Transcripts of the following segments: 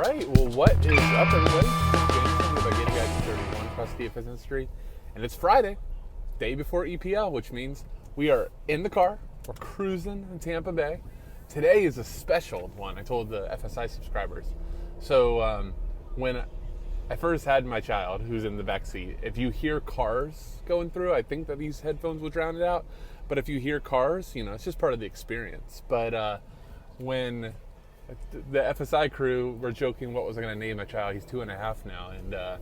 right, well, what is up, everybody? James by Getting Guys 31 across DFS industry, and it's Friday, day before EPL, which means we are in the car. We're cruising in Tampa Bay. Today is a special one. I told the FSI subscribers. So when I first had my child, who's in the back seat, if you hear cars going through, I think that these headphones will drown it out. But if you hear cars, it's just part of the experience. But when the FSI crew were joking what was I going to name my child, he's 2.5 now, and it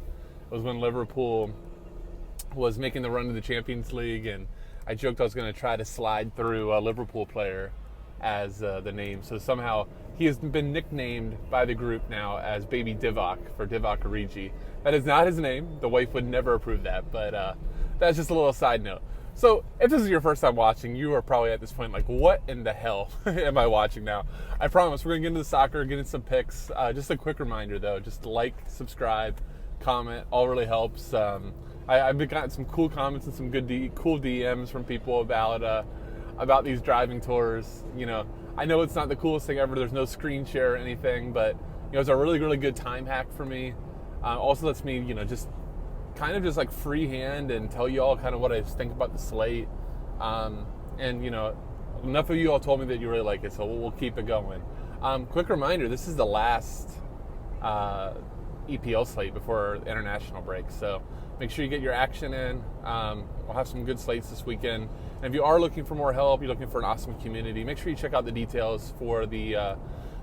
was when Liverpool was making the run to the Champions League, and I joked I was going to try to slide through a Liverpool player as the name. So somehow he has been nicknamed by the group now as Baby Divock for Divock Origi. That is not his name. The wife would never approve that, but that's just a little side note. So if this is your first time watching, you are probably at this point like, what in the hell am I watching now? I promise we're going to get into the soccer, get into some picks. Just a quick reminder though, just like, subscribe, comment, all really helps. I've been gotten some cool comments and some good cool DMs from people about these driving tours. I know it's not the coolest thing ever. There's no screen share or anything, but it's a really, really good time hack for me. Also lets me, just kind of just like freehand and tell you all kind of what I think about the slate. And enough of you all told me that you really like it, so we'll keep it going. Quick reminder, this is the last EPL slate before the international break, so make sure you get your action in. We'll have some good slates this weekend. And if you are looking for more help, you're looking for an awesome community, make sure you check out the details for the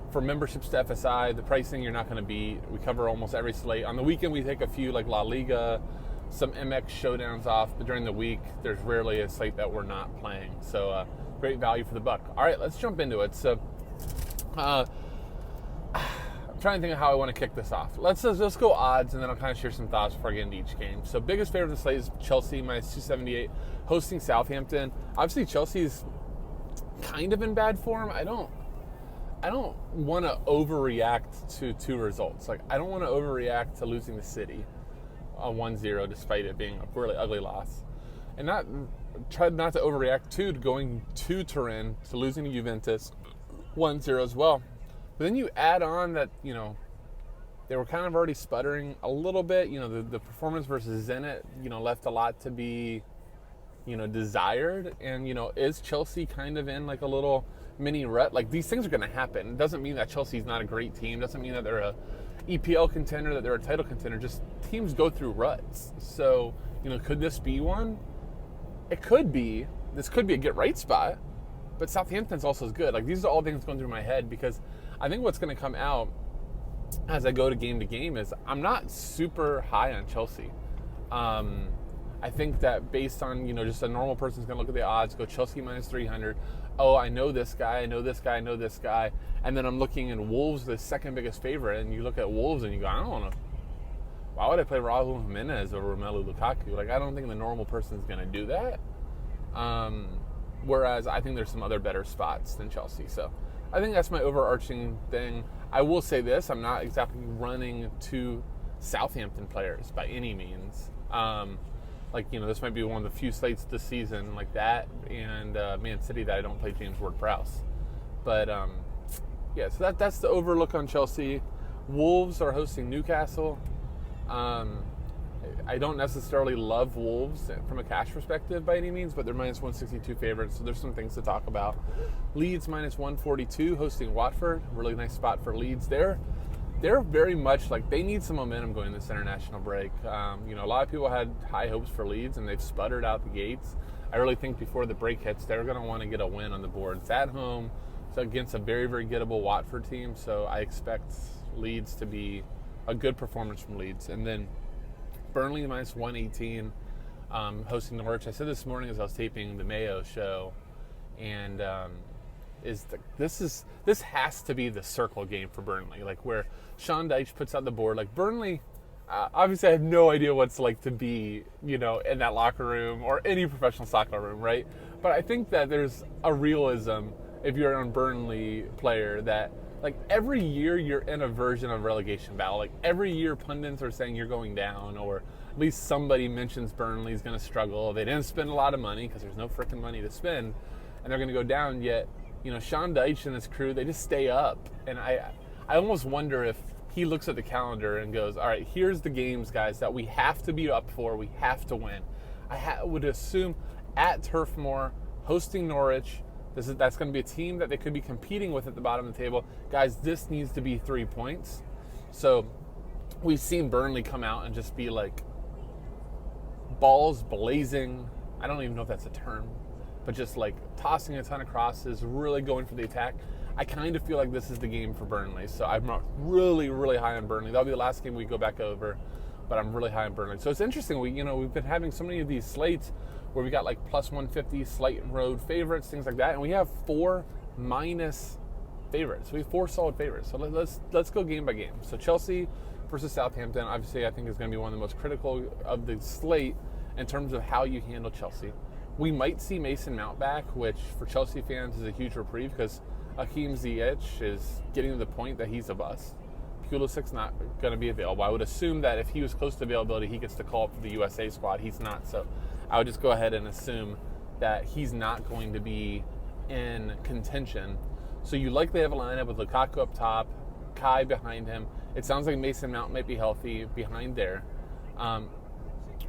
for memberships to FSI. The pricing you're not going to beat. We cover almost every slate. On the weekend, we take a few like La Liga, some MX showdowns off, but during the week, there's rarely a slate that we're not playing. So great value for the buck. All right, let's jump into it. So I'm trying to think of how I want to kick this off. Let's go odds, and then I'll kind of share some thoughts before I get into each game. So biggest favorite of the slate is Chelsea, minus 278, hosting Southampton. Obviously, Chelsea's kind of in bad form. I don't want to overreact to two results. Like, I don't want to overreact to losing the City 1-0 despite it being a really ugly loss. And try not to overreact to going to Turin to losing to Juventus 1-0 as well. But then you add on that, they were kind of already sputtering a little bit. The performance versus Zenit, left a lot to be, desired. And, is Chelsea kind of in like a little mini rut? Like, these things are going to happen. It doesn't mean that Chelsea's not a great team. It doesn't mean that they're a EPL contender, that they're a title contender. Just teams go through ruts. So, could this be one? It could be. This could be a get right spot. But Southampton's also as good. Like, these are all things going through my head because I think what's going to come out as I go to game is I'm not super high on Chelsea. I think that based on, just a normal person's going to look at the odds, go Chelsea minus 300. Oh, I know this guy, I know this guy, I know this guy. And then I'm looking in Wolves, the second biggest favorite, and you look at Wolves and you go, I don't want to. Why would I play Raul Jimenez over Romelu Lukaku? Like, I don't think the normal person's going to do that. Whereas I think there's some other better spots than Chelsea. So I think that's my overarching thing. I will say this, I'm not exactly running two Southampton players by any means. This might be one of the few slates this season like that, and Man City that I don't play James Ward-Prowse. But, so that's the overlook on Chelsea. Wolves are hosting Newcastle. I don't necessarily love Wolves from a cash perspective by any means, but they're minus 162 favorites, so there's some things to talk about. Leeds minus 142 hosting Watford. Really nice spot for Leeds there. They're very much like they need some momentum going this international break. A lot of people had high hopes for Leeds, and they've sputtered out the gates. I really think before the break hits, they're going to want to get a win on the board. It's at home. It's against a very, very gettable Watford team, so I expect Leeds to be a good performance from Leeds. And then Burnley minus 118 hosting Norwich. I said this morning as I was taping the Mayo show, and this has to be the circle game for Burnley, like where Sean Dyche puts out the board. Like, Burnley, obviously I have no idea what it's like to be, in that locker room or any professional soccer room, right? But I think that there's a realism if you're a Burnley player that, like, every year you're in a version of relegation battle. Like, every year pundits are saying you're going down, or at least somebody mentions Burnley's going to struggle. They didn't spend a lot of money because there's no freaking money to spend, and they're going to go down, yet Sean Dyche and his crew, they just stay up. And I almost wonder if he looks at the calendar and goes, all right, here's the games, guys, that we have to be up for. We have to win. I would assume at Turf Moor, hosting Norwich, that's going to be a team that they could be competing with at the bottom of the table. Guys, this needs to be 3 points. So we've seen Burnley come out and just be like balls blazing. I don't even know if that's a term, but just like tossing a ton of crosses, really going for the attack. I kind of feel like this is the game for Burnley. So I'm really, really high on Burnley. That'll be the last game we go back over, but I'm really high on Burnley. So it's interesting. We've been having so many of these slates where we got like plus 150 Slate and Road favorites, things like that, and we have 4 minus favorites. We have 4 solid favorites. So let's go game by game. So Chelsea versus Southampton, obviously, I think is going to be one of the most critical of the slate in terms of how you handle Chelsea. We might see Mason Mount back, which for Chelsea fans is a huge reprieve because Hakeem Ziyech is getting to the point that he's a bust. Pulisic's not going to be available. I would assume that if he was close to availability, he gets to call up for the USA squad. He's not, so I would just go ahead and assume that he's not going to be in contention. So you likely have a lineup with Lukaku up top, Kai behind him. It sounds like Mason Mount might be healthy behind there.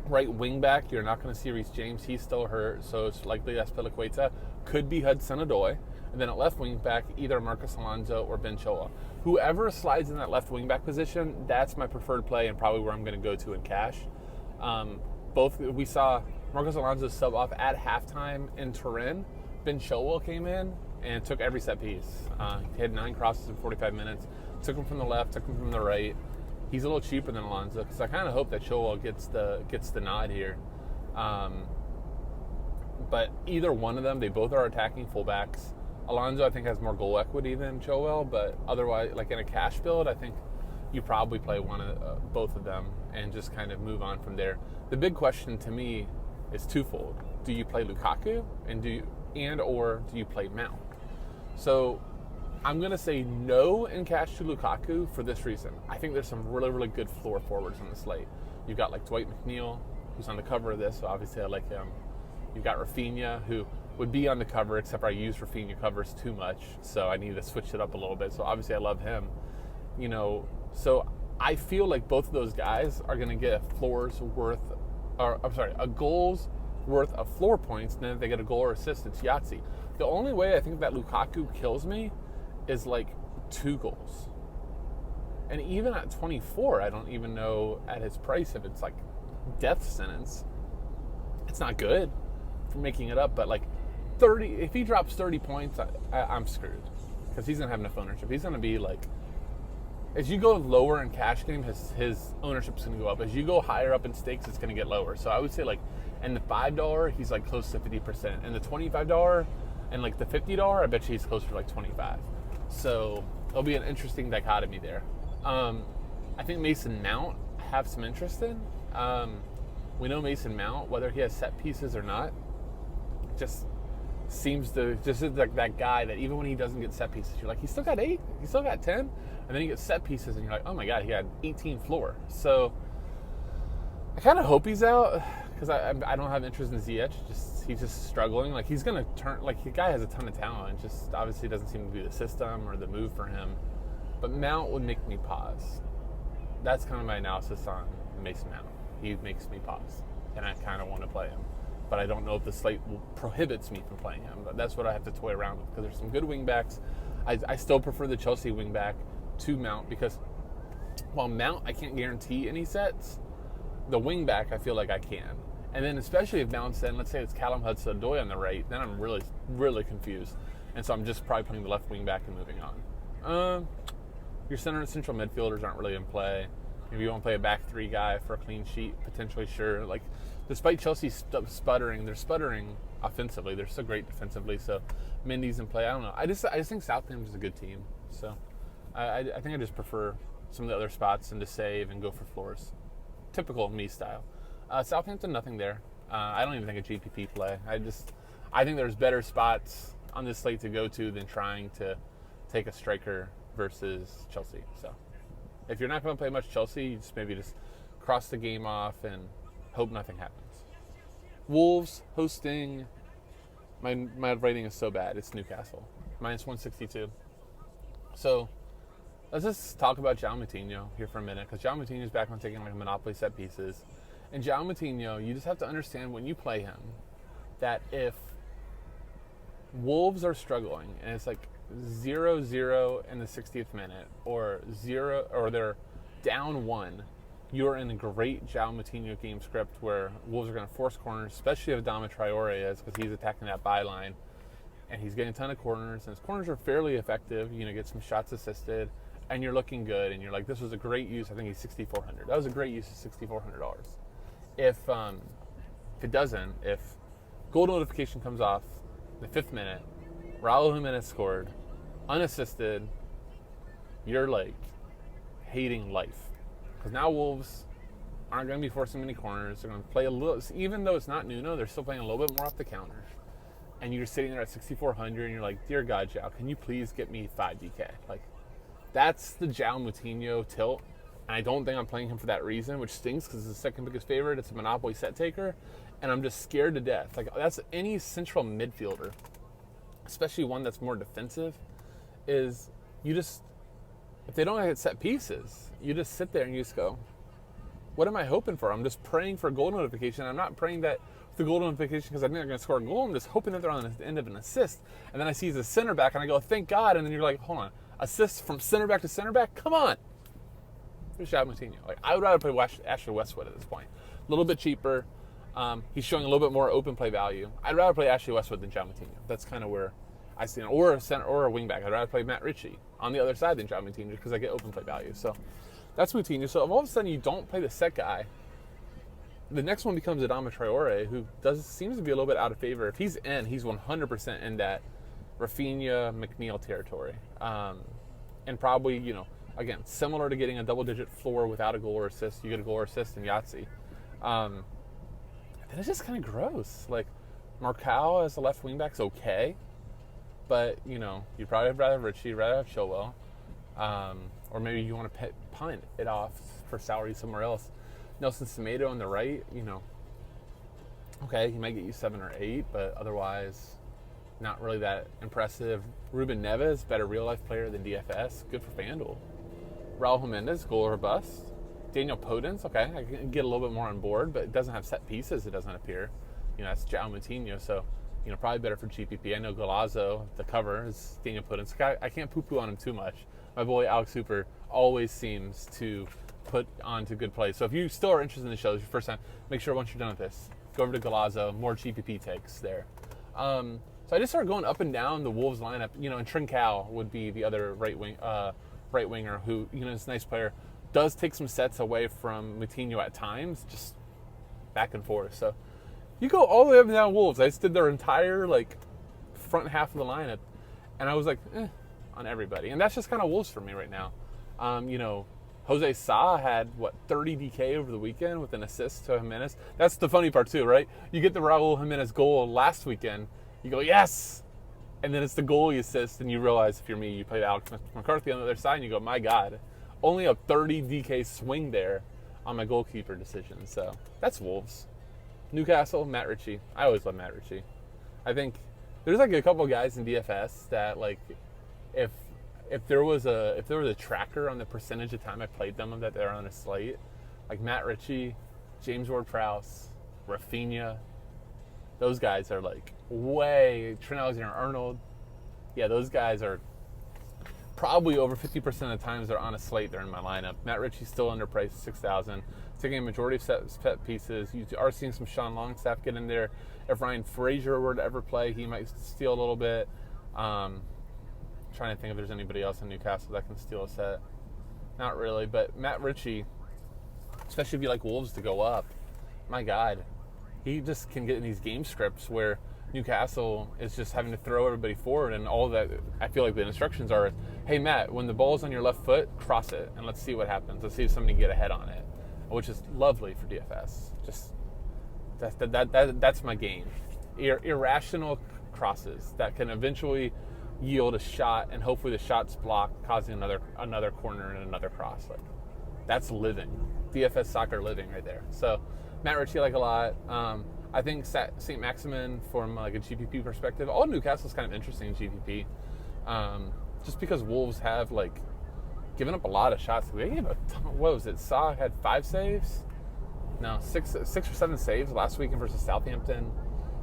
Right wing back, you're not going to see Reece James. He's still hurt, so it's likely Azpilicueta. Could be Hudson-Odoi. And then at left wing back, either Marcos Alonso or Ben Chilwell. Whoever slides in that left wing back position, that's my preferred play and probably where I'm going to go to in cash. We saw Marcos Alonso sub off at halftime in Turin. Ben Chilwell came in and took every set piece. He had 9 crosses in 45 minutes. Took him from the left, took him from the right. He's a little cheaper than Alonso because I kind of hope that Chilwell gets the nod here. But either one of them, they both are attacking fullbacks. Alonso, I think, has more goal equity than Chilwell, but otherwise, like in a cash build, I think you probably play both of them and just kind of move on from there. The big question to me is twofold: do you play Lukaku or do you play Mount? So I'm going to say no in cash to Lukaku for this reason. I think there's some really, really good floor forwards on the slate. You've got like Dwight McNeil, who's on the cover of this, so obviously I like him. You've got Rafinha, who would be on the cover, except I use Rafinha covers too much, so I need to switch it up a little bit. So obviously I love him. So I feel like both of those guys are going to get a goal's worth of floor points, and then if they get a goal or assist, it's Yahtzee. The only way I think that Lukaku kills me is like 2 goals. And even at 24, I don't even know at his price if it's like death sentence. It's not good for making it up, but like 30, if he drops 30 points, I'm screwed because he's going to have enough ownership. He's going to be like, as you go lower in cash game, his ownership's going to go up. As you go higher up in stakes, it's going to get lower. So I would say like in the $5, he's like close to 50%. And the $25 and like the $50, I bet you he's closer to like 25. So it'll be an interesting dichotomy there. I think Mason Mount I have some interest in. We know Mason Mount, whether he has set pieces or not, just seems to just is like that guy that even when he doesn't get set pieces, you're like, he's still got 8, he's still got 10, and then he gets set pieces, and you're like, oh my god, he had 18 floor. So I kind of hope he's out because I don't have interest in Ziyech. He's just struggling. Like he's gonna turn. Like the guy has a ton of talent. Just obviously doesn't seem to be the system or the move for him. But Mount would make me pause. That's kind of my analysis on Mason Mount. He makes me pause, and I kind of want to play him. But I don't know if the slate prohibits me from playing him. But that's what I have to toy around with because there's some good wingbacks. I still prefer the Chelsea wingback to Mount because while Mount I can't guarantee any sets, the wingback I feel like I can. And then especially if Mount's in, let's say it's Callum Hudson-Odoi on the right, then I'm really, really confused. And so I'm just probably putting the left wingback and moving on. Your center and central midfielders aren't really in play. Maybe you want to play a back 3 guy for a clean sheet, potentially, sure. Like, despite Chelsea sputtering, they're sputtering offensively. They're so great defensively. So Mendy's in play. I don't know. I just think Southampton's a good team. So I think I just prefer some of the other spots and to save and go for floors. Typical me style. Southampton, nothing there. I don't even think a GPP play. I think there's better spots on this slate to go to than trying to take a striker versus Chelsea. So if you're not going to play much Chelsea, you just cross the game off and hope nothing happens. Wolves hosting. My rating is so bad. It's Newcastle. -162. So let's just talk about João Moutinho here for a minute, because João Moutinho's back on taking like Monopoly set pieces. And João Moutinho, you just have to understand when you play him that if Wolves are struggling and it's like 0-0 in the 60th minute or they're down 1, you're in a great João Moutinho game script where Wolves are going to force corners, especially if Adama Traore is, because he's attacking that byline. And he's getting a ton of corners, and his corners are fairly effective. Get some shots assisted, and you're looking good, and you're like, this was a great use. I think he's $6,400. That was a great use of $6,400. If it doesn't, if goal notification comes off the 5th minute, Raul Jimenez scored, unassisted, you're like hating life. Because now Wolves aren't going to be forcing many corners. They're going to play a little, even though it's not Nuno, they're still playing a little bit more off the counters. And you're sitting there at 6,400, and you're like, dear God, João, can you please get me 5 DK? Like, that's the João Moutinho tilt. And I don't think I'm playing him for that reason, which stinks because it's the second biggest favorite. It's a Monopoly set taker. And I'm just scared to death. Like, that's any central midfielder, especially one that's more defensive, is you just, if they don't get set pieces, you just sit there and you just go, what am I hoping for? I'm just praying for a goal notification. I'm not praying that the goal notification because I think they're going to score a goal. I'm just hoping that they're on the end of an assist. And then I see he's a center back, and I go, thank God. And then you're like, hold on, assist from center back to center back? Come on. There's João Moutinho. Like, I would rather play Ashley Westwood at this point. A little bit cheaper. He's showing a little bit more open play value. I'd rather play Ashley Westwood than João Moutinho. That's kind of where I see him. Or a center or a wingback. I'd rather play Matt Ritchie on the other side than João Moutinho because I get open play value. So that's Moutinho. So if all of a sudden you don't play the set guy, the next one becomes Adama Traore, who seems to be a little bit out of favor. If he's in, he's 100% in that Rafinha McNeil territory. And probably, again, similar to getting a double-digit floor without a goal or assist, you get a goal or assist in Yahtzee. Then it's just kind of gross. Like, Marcao as a left wingback's okay, but, you'd probably rather Richie, rather have Chilwell. Or maybe you want to punt it off for salary somewhere else. Nelson Semedo on the right, okay, he might get you 7 or 8, but otherwise not really that impressive. Ruben Neves, better real-life player than DFS, good for FanDuel. Raul Jimenez, goal or bust. Daniel Podence, okay, I can get a little bit more on board, but it doesn't have set pieces, it doesn't appear. That's João Moutinho, so, probably better for GPP. I know Golazo, the cover, is Daniel Podence. I can't poo-poo on him too much. My boy Alex Hooper always seems to put on to good plays. So if you still are interested in the show, this is your first time, make sure once you're done with this, go over to Golazo, more GPP takes there. So I just started going up and down the Wolves lineup, and Trincao would be the other right winger who, is a nice player, does take some sets away from Moutinho at times, just back and forth. So you go all the way up and down Wolves. I just did their entire front half of the lineup, and I was like, on everybody. And that's just kind of Wolves for me right now. Jose Sa had, 30 DK over the weekend with an assist to Jimenez. That's the funny part too, right? You get the Raul Jimenez goal last weekend, you go, yes! And then it's the goalie assist, and you realize, if you're me, you played Alex McCarthy on the other side, and you go, my God, only a 30 DK swing there on my goalkeeper decision. So that's Wolves. Newcastle, Matt Ritchie. I always love Matt Ritchie. I think there's a couple guys in DFS that if there was a tracker on the percentage of time I played them that they're on a slate, like Matt Ritchie, James Ward-Prowse, Rafinha, those guys are way, Trent Alexander-Arnold, yeah, those guys are probably over 50% of the times they're on a slate, they're in my lineup. Matt Ritchie's still underpriced, 6,000, taking a majority of set pieces. You are seeing some Sean Longstaff get in there. If Ryan Fraser were to ever play, he might steal a little bit. Trying to think if there's anybody else in Newcastle that can steal a set. Not really, but Matt Ritchie, especially if you like Wolves to go up, my God, he just can get in these game scripts where Newcastle is just having to throw everybody forward, and all that, I feel like the instructions are, hey Matt, when the ball's on your left foot, cross it, and let's see what happens. Let's see if somebody can get ahead on it, which is lovely for DFS. Just that's my game. Irrational crosses that can eventually yield a shot, and hopefully the shot's blocked, causing another corner and another cross. That's living. DFS soccer living right there. So Matt Ritchie I like a lot. I think St. Maximin from a GPP perspective, all Newcastle's kind of interesting in GPP. Just because Wolves have giving up a lot of shots. They gave a ton. What was it? Saw had 5 saves. No, six or 7 saves last weekend versus Southampton.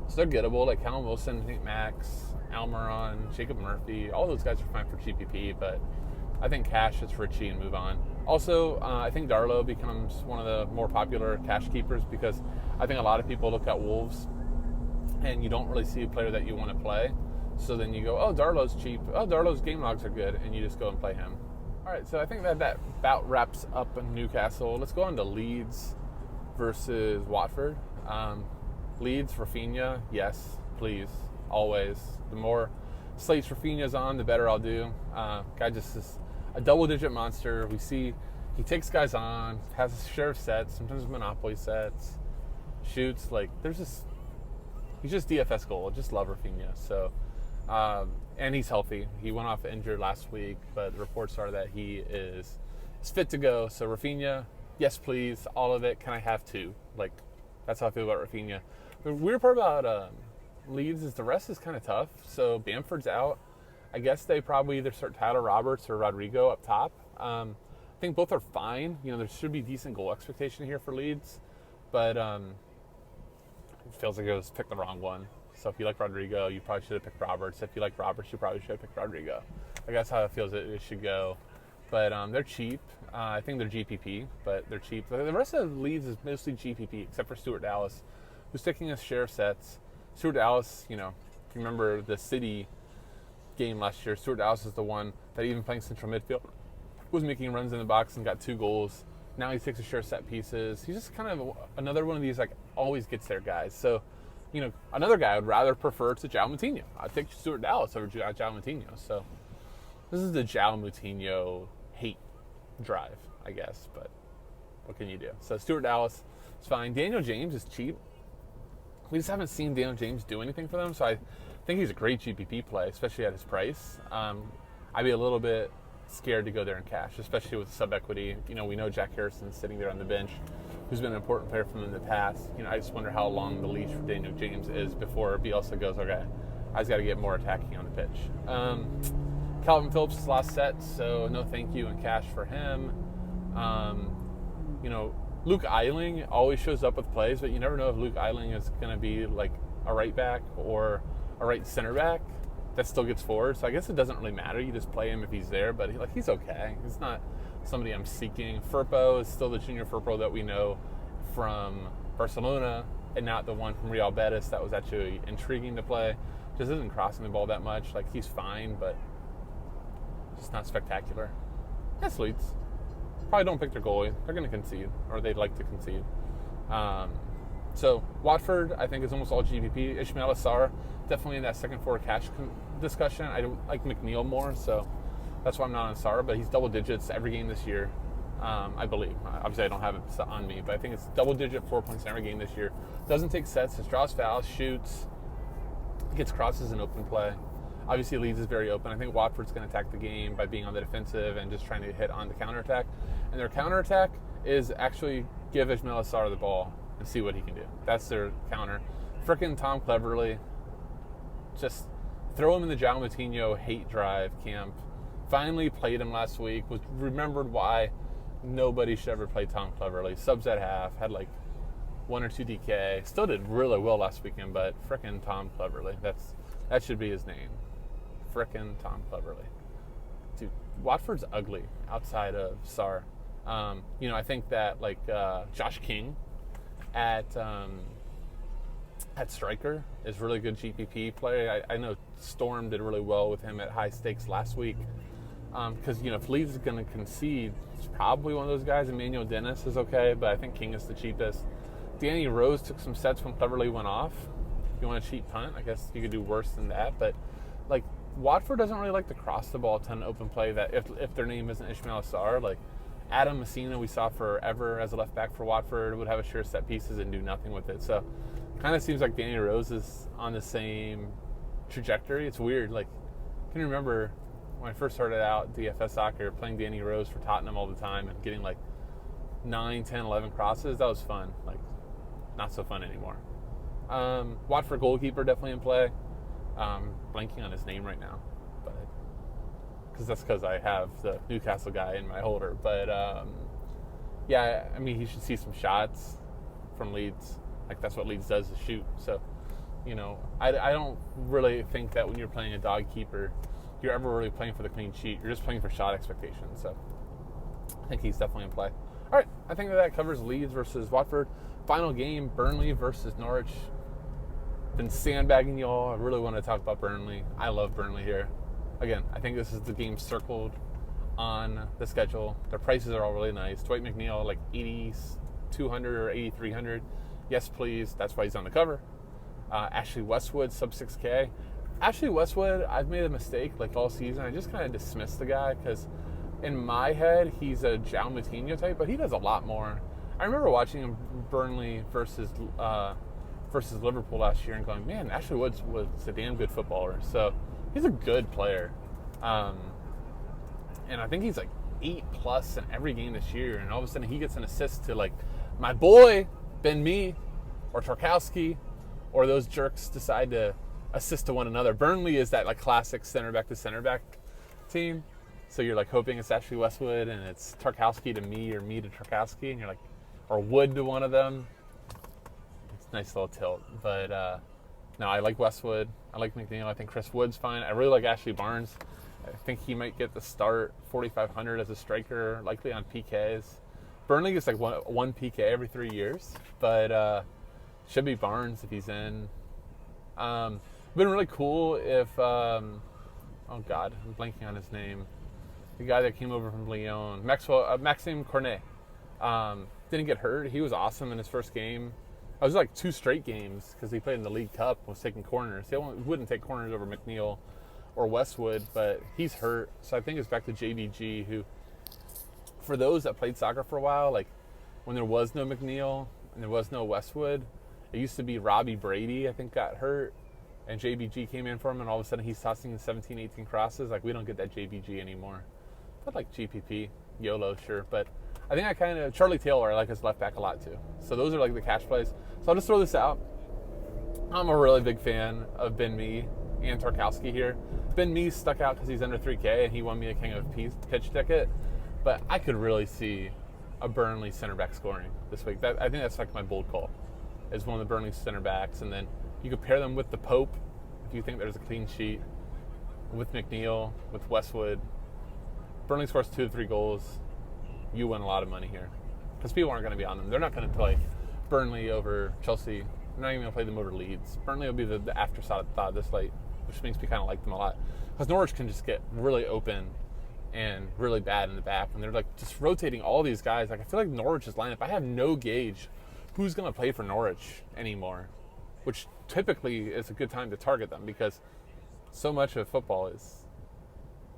So they're gettable. Like Callum Wilson, Nate Max, Almiron, Jacob Murphy. All those guys are fine for GPP, but I think cash is Richie and move on. Also, I think Darlow becomes one of the more popular cash keepers because I think a lot of people look at Wolves and you don't really see a player that you want to play. So then you go, oh, Darlow's cheap. Oh, Darlow's game logs are good, and you just go and play him. All right, so I think that about wraps up Newcastle. Let's go on to Leeds versus Watford. Leeds, Rafinha, yes, please, always. The more slates Rafinha's on, the better I'll do. Guy just is a double-digit monster. We see he takes guys on, has a share of sets, sometimes monopoly sets, shoots. Like, he's just DFS gold. Just love Rafinha. So, and he's healthy. He went off injured last week, but the reports are that he is fit to go. So Rafinha, yes, please, all of it. Can I have 2? Like, that's how I feel about Rafinha. The weird part about Leeds is the rest is kind of tough. So Bamford's out. I guess they probably either start Tyler Roberts or Rodrigo up top. I think both are fine. You know, there should be decent goal expectation here for Leeds, but it feels like it was picked the wrong one. So if you like Rodrigo, you probably should have picked Roberts. If you like Roberts, you probably should have picked Rodrigo. I guess how it feels it should go. But they're cheap. I think they're GPP, but they're cheap. The rest of Leeds is mostly GPP, except for Stuart Dallas, who's taking a share of sets. Stuart Dallas, you know, if you remember the City game last year, Stuart Dallas is the one that even playing central midfield was making runs in the box and got 2 goals. Now he takes a share of set pieces. He's just kind of another one of these, like, always gets there guys. So, you know, another guy I would rather prefer to João Moutinho. I'd take Stuart Dallas over João Moutinho. So this is the João Moutinho hate drive, I guess, but what can you do? So Stuart Dallas is fine. Daniel James is cheap. We just haven't seen Daniel James do anything for them, so I think he's a great GPP play, especially at his price. I'd be a little bit scared to go there in cash, especially with sub equity. You know, we know Jack Harrison's sitting there on the bench, who's been an important player for them in the past. You know, I just wonder how long the leash for Daniel James is before Bielsa goes, okay, I just got to get more attacking on the pitch. Calvin Phillips is last set, so no thank you in cash for him. You know, Luke Eiling always shows up with plays, but you never know if Luke Eiling is going to be like a right back or a right center back that still gets forward. So I guess it doesn't really matter. You just play him if he's there, but he's okay. He's not somebody I'm seeking. Firpo is still the junior Firpo that we know from Barcelona and not the one from Real Betis that was actually intriguing to play. Just isn't crossing the ball that much. Like, he's fine, but just not spectacular. That's Leeds. Probably don't pick their goalie. They're going to concede, or they'd like to concede. So Watford, I think, is almost all GPP. Ismail Assar, definitely in that second forward cash discussion. I don't like McNeil more, so that's why I'm not on Assar, but he's double digits every game this year, I believe. Obviously, I don't have it on me, but I think it's double digit 4 points in every game this year. Doesn't take sets, just draws fouls, shoots, gets crosses in open play. Obviously, Leeds is very open. I think Watford's going to attack the game by being on the defensive and just trying to hit on the counterattack. And their counterattack is actually give Ismail Assar the ball and see what he can do. That's their counter. Frickin' Tom Cleverley, just throw him in the João Moutinho hate drive camp. Finally played him last week. Was remembered why nobody should ever play Tom Cleverley. Subs at half, had like 1 or 2 DK. Still did really well last weekend, but frickin' Tom Cleverley. That should be his name. Frickin' Tom Cleverley. Dude, Watford's ugly outside of Sarr. You know, I think that like Josh King at striker is really good GPP play. I know Storm did really well with him at high stakes last week. Because, you know, if Leeds is going to concede, it's probably one of those guys. Emmanuel Dennis is okay, but I think King is the cheapest. Danny Rose took some sets when Cleverley went off. If you want a cheap punt, I guess you could do worse than that. But, like, Watford doesn't really like to cross the ball a ton open play that if their name isn't Ismail Assar. Like, Adam Messina we saw forever as a left back for Watford would have a share of set pieces and do nothing with it. So, kind of seems like Danny Rose is on the same trajectory. It's weird. Like, I can remember when I first started out DFS soccer, playing Danny Rose for Tottenham all the time and getting like 9, 10, 11 crosses. That was fun. Like, not so fun anymore. Watford goalkeeper definitely in play. Blanking on his name right now, but because I have the Newcastle guy in my holder. But yeah, I mean, he should see some shots from Leeds. Like, that's what Leeds does, is shoot. So, I don't really think that when you're playing a dog keeper, you're ever really playing for the clean sheet. You're just playing for shot expectations. So I think he's definitely in play. All right, I think that covers Leeds versus Watford. Final game, Burnley versus Norwich. Been sandbagging y'all. I really want to talk about Burnley. I love Burnley here. Again, I think this is the game circled on the schedule. Their prices are all really nice. Dwight McNeil, like 8,200 or 8,300. Yes, please. That's why he's on the cover. Ashley Westwood, sub 6K. Ashley Westwood, I've made a mistake like all season. I just kind of dismissed the guy because in my head, he's a João Moutinho type, but he does a lot more. I remember watching him Burnley versus Liverpool last year and going, man, Ashley Woods was a damn good footballer. So he's a good player. And I think he's like 8+ in every game this year. And all of a sudden he gets an assist to like my boy, Ben Mee, or Tarkowski, or those jerks decide to assist to one another. Burnley is that like classic center back to center back team. So you're like hoping it's Ashley Westwood and it's Tarkowski to Mee or Mee to Tarkowski, and you're like, or Wood to one of them. It's a nice little tilt. But no, I like Westwood. I like McNeil. I think Chris Wood's fine. I really like Ashley Barnes. I think he might get the start, 4,500 as a striker, likely on PKs. Burnley gets like one PK every 3 years, but should be Barnes if he's in. Been really cool if, oh God, I'm blanking on his name. The guy that came over from Lyon, Maxime Cornet, didn't get hurt. He was awesome in his first game. It was like 2 straight games because he played in the League Cup, was taking corners. He wouldn't take corners over McNeil or Westwood, but he's hurt. So I think it's back to JBG, who, for those that played soccer for a while, like when there was no McNeil and there was no Westwood, it used to be Robbie Brady, I think, got hurt, and JBG came in for him, and all of a sudden he's tossing in 17, 18 crosses. Like, we don't get that JBG anymore. But like GPP, YOLO, sure. But I think Charlie Taylor, I like his left back a lot too. So those are like the cash plays. So I'll just throw this out. I'm a really big fan of Ben Mee and Tarkowski here. Ben Mee stuck out because he's under 3K and he won me a King of Pitch ticket. But I could really see a Burnley center back scoring this week. I think that's like my bold call, is one of the Burnley center backs. And then you could pair them with the Pope if you think there's a clean sheet, with McNeil, with Westwood. Burnley scores 2 to 3 goals. You win a lot of money here because people aren't going to be on them. They're not going to play Burnley over Chelsea. They're not even going to play them over Leeds. Burnley will be the afterthought of this late, which makes me kind of like them a lot because Norwich can just get really open and really bad in the back, and they're like just rotating all these guys. Like, I feel like Norwich's lineup, I have no gauge who's going to play for Norwich anymore, which typically is a good time to target them because so much of football is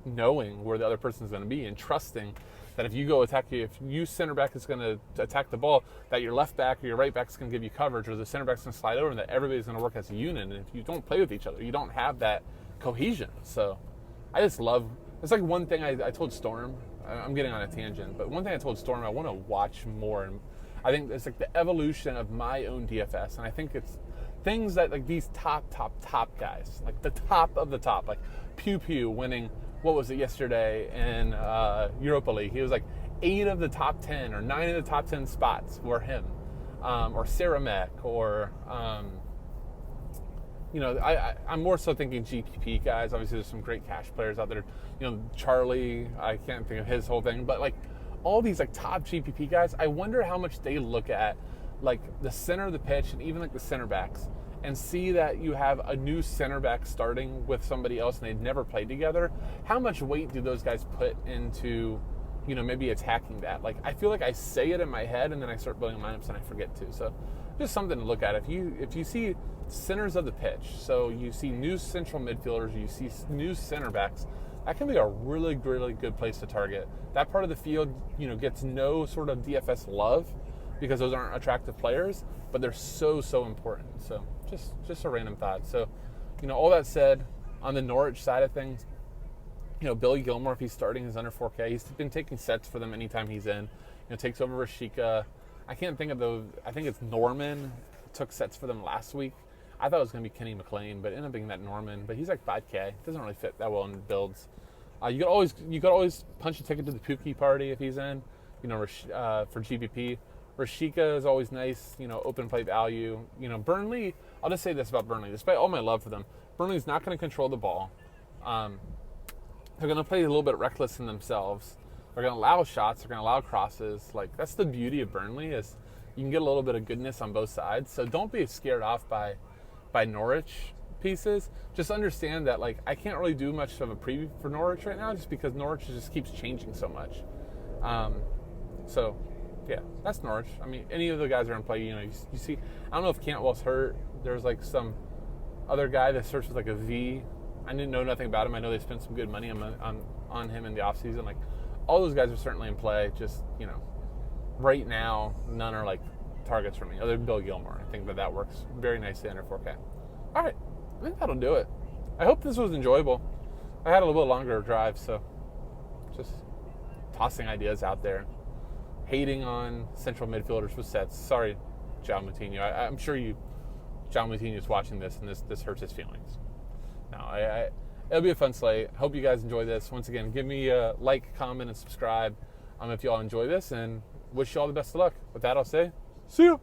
knowing where the other person's going to be and trusting that if you go attack you, if you center back is going to attack the ball, that your left back or your right back is going to give you coverage, or the center back's going to slide over, and that everybody's going to work as a unit. And if you don't play with each other, you don't have that cohesion. So I just love, it's like one thing I told Storm, I'm getting on a tangent, but one thing I told Storm I want to watch more, and I think it's like the evolution of my own DFS, and I think it's things that like these top guys, like the top of the top, like Pew winning, what was it, yesterday in Europa League. He was like 8 of the top 10 or 9 of the top 10 spots were him, or Saramek, or I'm more so thinking GPP guys. Obviously, there's some great cash players out there. Charlie, I can't think of his whole thing, but like all these like top GPP guys, I wonder how much they look at like the center of the pitch and even like the center backs, and see that you have a new center back starting with somebody else and they've never played together. How much weight do those guys put into, maybe attacking that? Like, I feel like I say it in my head and then I start building lineups and I forget to. So just something to look at. If you see centers of the pitch, so you see new central midfielders, you see new center backs, that can be a really, really good place to target. That part of the field, gets no sort of DFS love because those aren't attractive players, but they're so important. So just a random thought. So, all that said, on the Norwich side of things, Billy Gilmore, if he's starting, is under 4K. He's been taking sets for them anytime he's in. Takes over Rashika. I can't think of those. I think it's Norman took sets for them last week. I thought it was going to be Kenny McLean, but it ended up being that Norman. But he's like 5K. Doesn't really fit that well in builds. You could always punch a ticket to the Pookie party if he's in. For GPP. Rashika is always nice. Open play value. Burnley. I'll just say this about Burnley. Despite all my love for them, Burnley's not going to control the ball. They're going to play a little bit reckless in themselves. They're going to allow shots. They're going to allow crosses. Like, that's the beauty of Burnley, is you can get a little bit of goodness on both sides. So don't be scared off by Norwich pieces. Just understand that, like, I can't really do much of a preview for Norwich right now, just because Norwich just keeps changing so much. So yeah, that's Norwich. I mean, any of the guys are in play. You see. I don't know if Cantwell's hurt. There's like some other guy that starts with like a V. I didn't know nothing about him. I know they spent some good money on him in the offseason. Like, all those guys are certainly in play. Just, right now, none are like targets for me, other than Bill Gilmore. I think that works very nicely under 4K. All right, I think that'll do it. I hope this was enjoyable. I had a little bit longer drive, so just tossing ideas out there. Hating on central midfielders with sets. Sorry, João Moutinho. I'm sure João Moutinho is watching this, and this hurts his feelings. No, it'll be a fun slate. Hope you guys enjoy this. Once again, give me a like, comment, and subscribe if you all enjoy this, and wish you all the best of luck. With that, I'll say, see you.